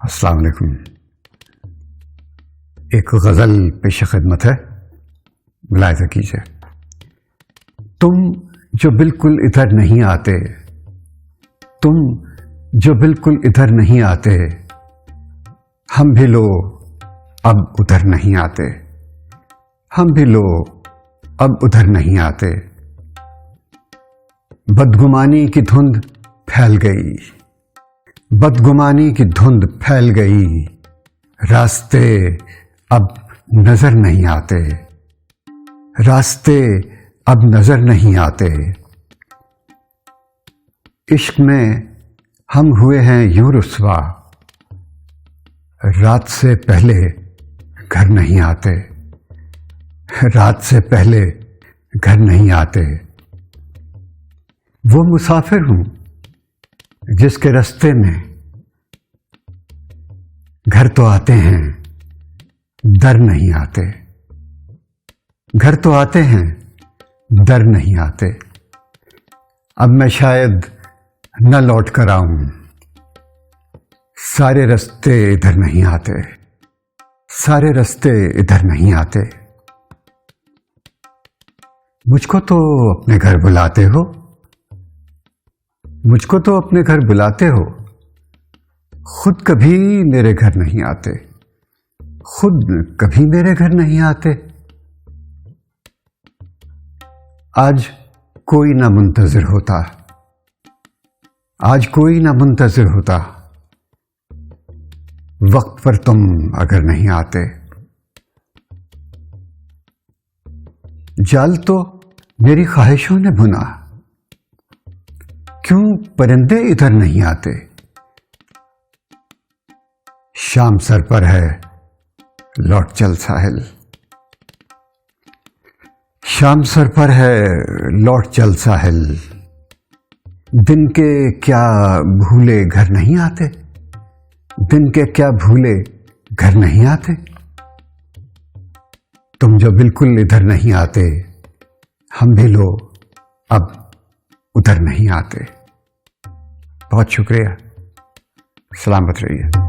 अस्सलाम वालेकुम। एक गजल पेश खिदमत है, मुलाहिज़ा कीजिए। तुम जो बिल्कुल इधर नहीं आते, तुम जो बिल्कुल इधर नहीं आते, हम भी लो अब उधर नहीं आते, हम भी लो अब उधर नहीं आते। बदगुमानी की धुंध फैल गई, बदगुमानी की धुंध फैल गई, रास्ते अब नजर नहीं आते, रास्ते अब नजर नहीं आते। इश्क में हम हुए हैं यूं रुस्वा, रात से पहले घर नहीं आते, रात से पहले घर नहीं आते। वो मुसाफिर हूं जिसके रास्ते में घर तो आते हैं, दर नहीं आते, घर तो आते हैं, दर नहीं आते। अब मैं शायद न लौट कर आऊं, सारे रास्ते इधर नहीं आते, सारे रास्ते इधर नहीं आते। मुझको तो अपने घर बुलाते हो, मुझको तो अपने घर बुलाते हो, खुद कभी मेरे घर नहीं आते, खुद कभी मेरे घर नहीं आते। आज कोई ना मुंतजिर होता, आज कोई ना मुंतजिर होता, वक्त पर तुम अगर नहीं आते। जाल तो मेरी ख्वाहिशों ने बुना, क्यों परिंदे इधर नहीं आते। शाम सर पर है लौट चल साहिल, शाम सर पर है लौट चल साहिल। दिन के क्या भूले घर नहीं आते, दिन के क्या भूले घर नहीं आते। तुम जो बिल्कुल इधर नहीं आते, हम भी लो अब उधर नहीं आते। बहुत शुक्रिया, सलामत रहिए।